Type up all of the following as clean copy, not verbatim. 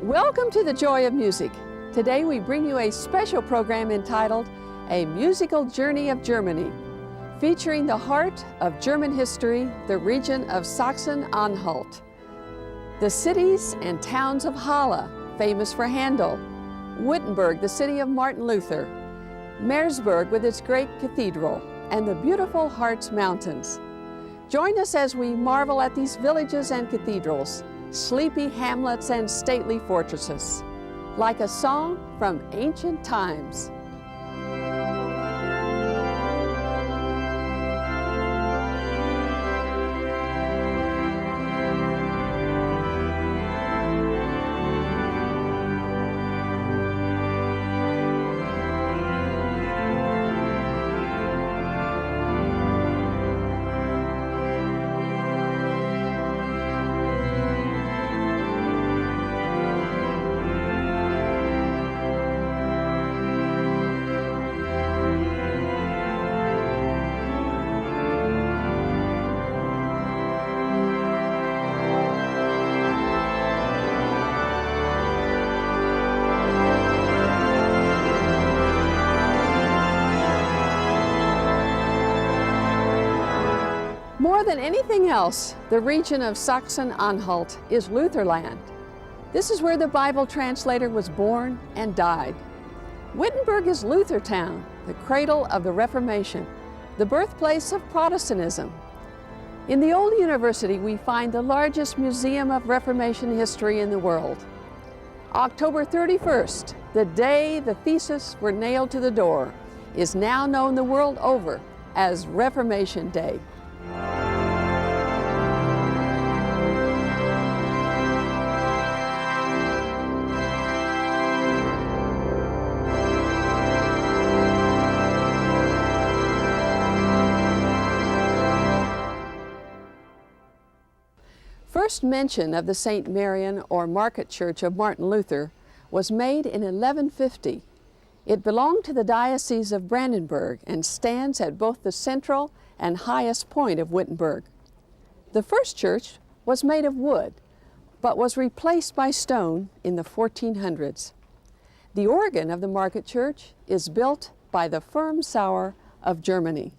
Welcome to the Joy of Music. Today we bring you a special program entitled A Musical Journey of Germany, featuring the heart of German history, the region of Sachsen-Anhalt. The cities and towns of Halle, famous for Handel, Wittenberg, the city of Martin Luther, Merseberg with its great cathedral, and the beautiful Harz Mountains. Join us as we marvel at these villages and cathedrals, sleepy hamlets and stately fortresses, like a song from ancient times. More than anything else, the region of Sachsen-Anhalt is Lutherland. This is where the Bible translator was born and died. Wittenberg is Luthertown, the cradle of the Reformation, the birthplace of Protestantism. In the old university, we find the largest museum of Reformation history in the world. October 31st, the day the theses were nailed to the door, is now known the world over as Reformation Day. First mention of the St. Marian or Market Church of Martin Luther was made in 1150. It belonged to the Diocese of Brandenburg and stands at both the central and highest point of Wittenberg. The first church was made of wood, but was replaced by stone in the 1400s. The organ of the Market Church is built by the Firmsauer of Germany.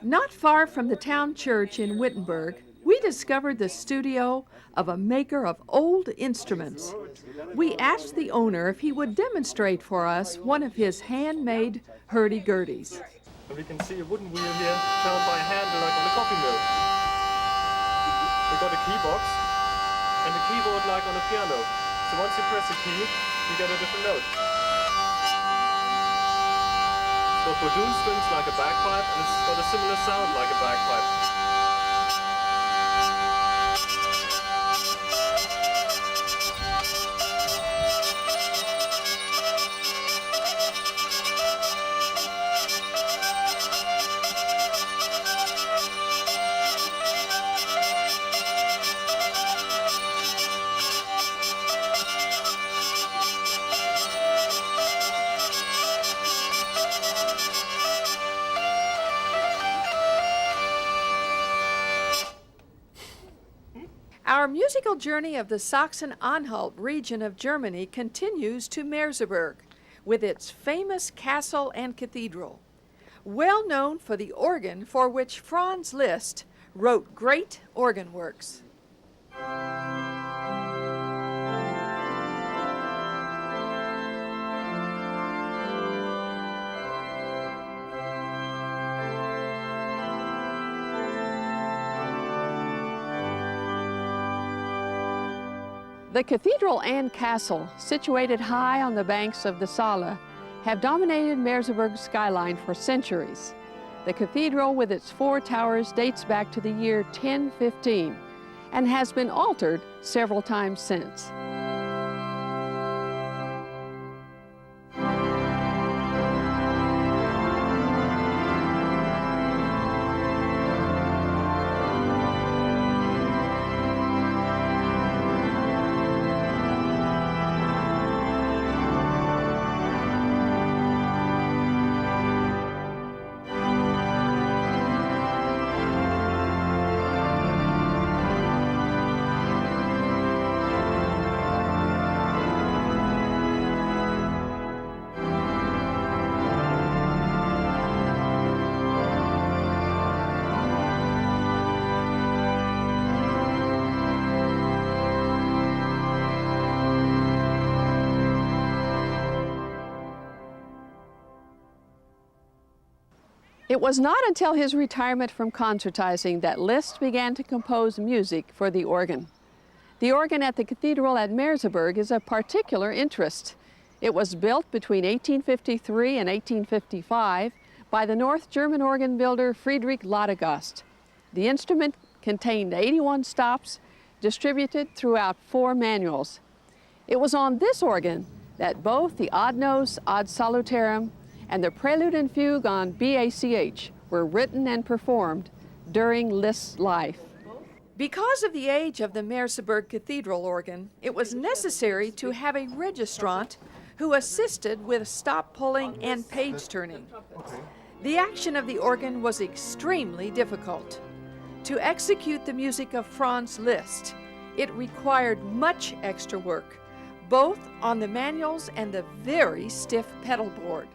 Not far from the town church in Wittenberg, we discovered the studio of a maker of old instruments. We asked the owner if he would demonstrate for us one of his handmade hurdy-gurdies. And we can see a wooden wheel here turned by hand like on a coffee mill. We got a key box and a keyboard like on a piano. So once you press a key, you get a different note. It's got badoon strings like a bagpipe, and it's got a similar sound like a bagpipe. Our musical journey of the Sachsen-Anhalt region of Germany continues to Merseberg, with its famous castle and cathedral. well known for the organ for which Franz Liszt wrote great organ works. The cathedral and castle, situated high on the banks of the Saale, have dominated Merseberg's skyline for centuries. The cathedral with its 4 towers dates back to the year 1015 and has been altered several times since. It was not until his retirement from concertizing that Liszt began to compose music for the organ. The organ at the cathedral at Merseberg is of particular interest. It was built between 1853 and 1855 by the North German organ builder Friedrich Ladegast. The instrument contained 81 stops distributed throughout 4 manuals. It was on this organ that both the Ad Nos ad Salutarem and the Prelude and Fugue on BACH were written and performed during Liszt's life. Because of the age of the Merseberg Cathedral organ, it was necessary to have a registrant who assisted with stop pulling and page turning. The action of the organ was extremely difficult. To execute the music of Franz Liszt, it required much extra work, both on the manuals and the very stiff pedal board.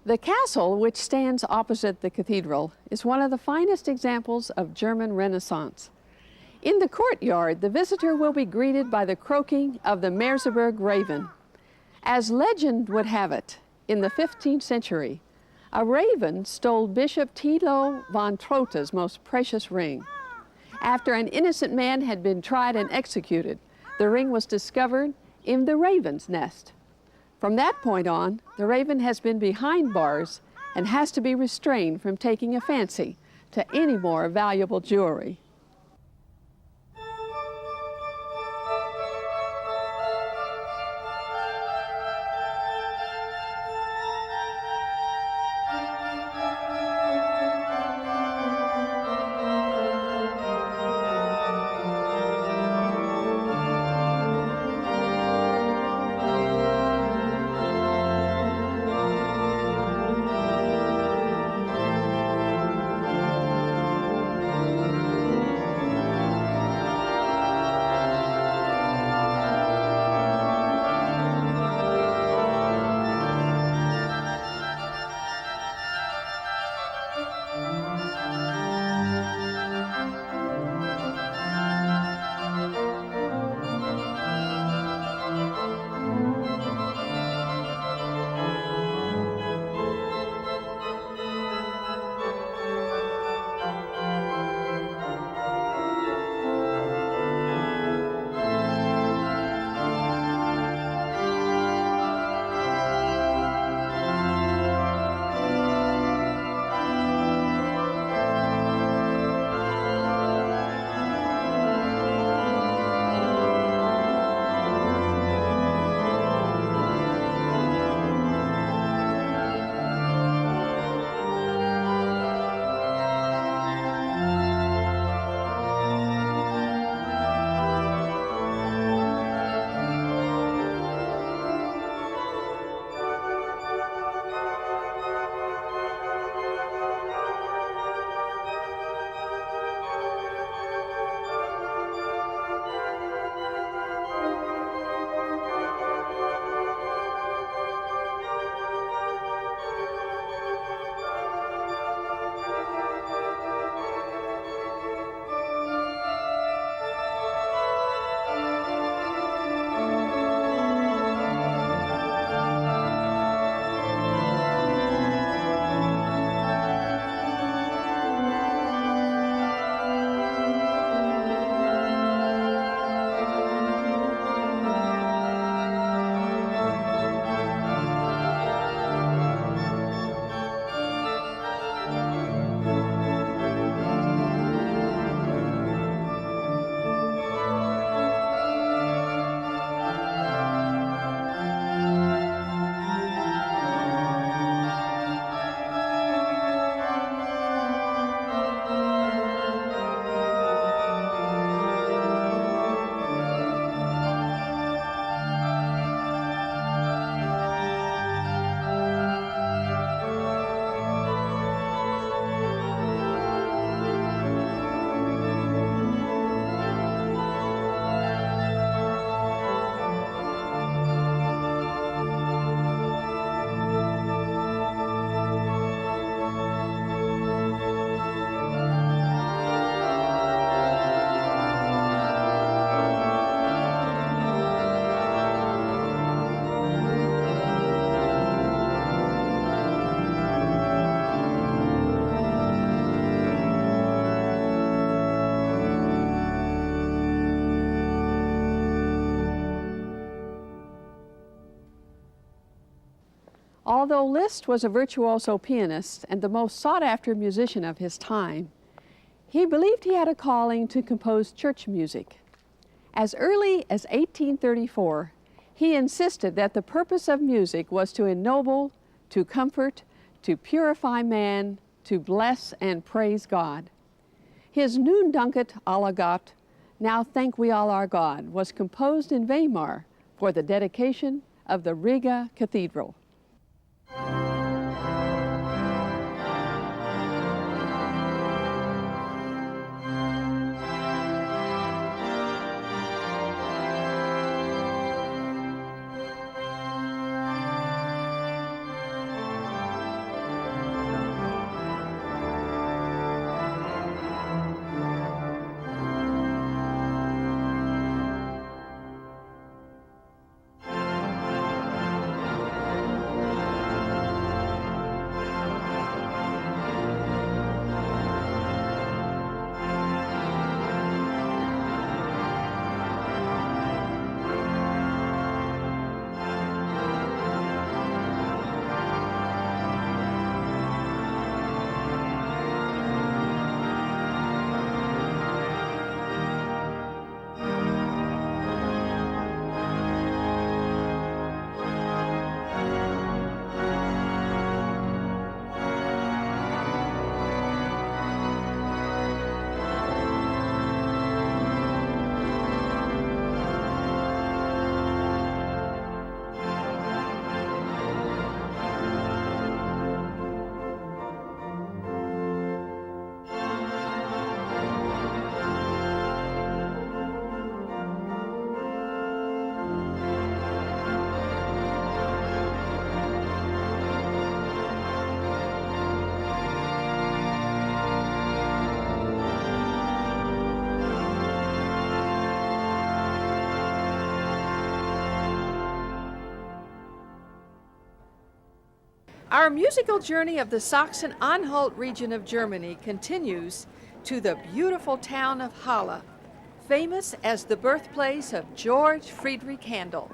The castle, which stands opposite the cathedral, is one of the finest examples of German Renaissance. In the courtyard, the visitor will be greeted by the croaking of the Merseberg raven. As legend would have it, in the 15th century, a raven stole Bishop Thilo von Trotta's most precious ring. After an innocent man had been tried and executed, the ring was discovered in the raven's nest. From that point on, the raven has been behind bars and has to be restrained from taking a fancy to any more valuable jewelry. Although Lizst was a virtuoso pianist and the most sought-after musician of his time, he believed he had a calling to compose church music. As early as 1834, he insisted that the purpose of music was to ennoble, to comfort, to purify man, to bless and praise God. His Nun Danket Alle Gott, Now Thank We All Our God, was composed in Weimar for the dedication of the Riga Cathedral. Our musical journey of the Sachsen-Anhalt region of Germany continues to the beautiful town of Halle, famous as the birthplace of George Friedrich Handel.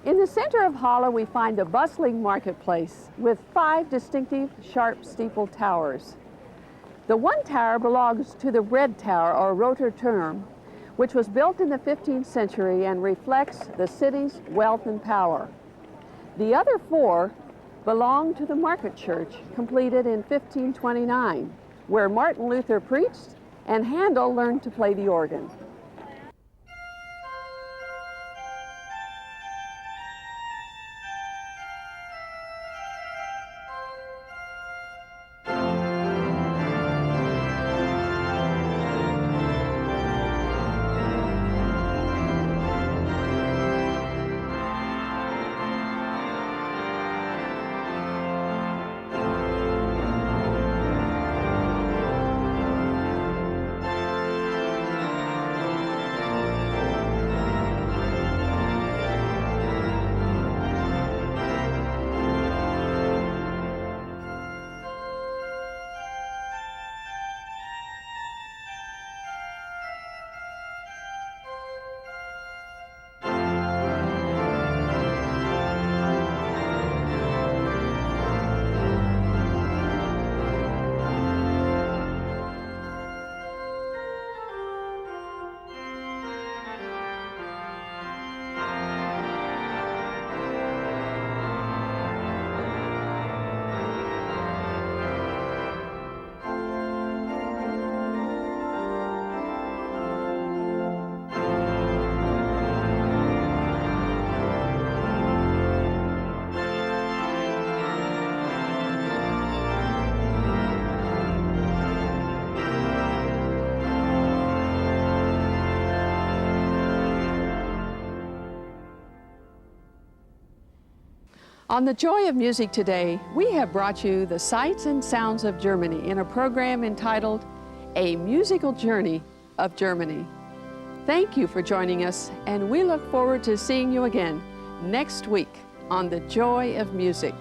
In the center of Halle, we find a bustling marketplace with 5 distinctive sharp steeple towers. The one tower belongs to the Red Tower, or Roter Turm, which was built in the 15th century and reflects the city's wealth and power. The other 4 belong to the Market Church, completed in 1529, where Martin Luther preached and Handel learned to play the organ. On The Joy of Music today, we have brought you the sights and sounds of Germany in a program entitled A Musical Journey of Germany. Thank you for joining us, and we look forward to seeing you again next week on The Joy of Music.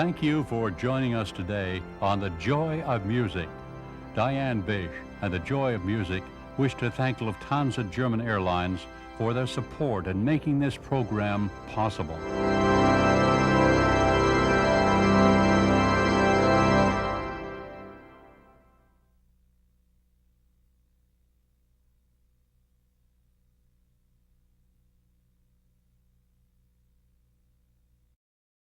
Thank you for joining us today on The Joy of Music. Diane Bish and The Joy of Music wish to thank Lufthansa German Airlines for their support in making this program possible.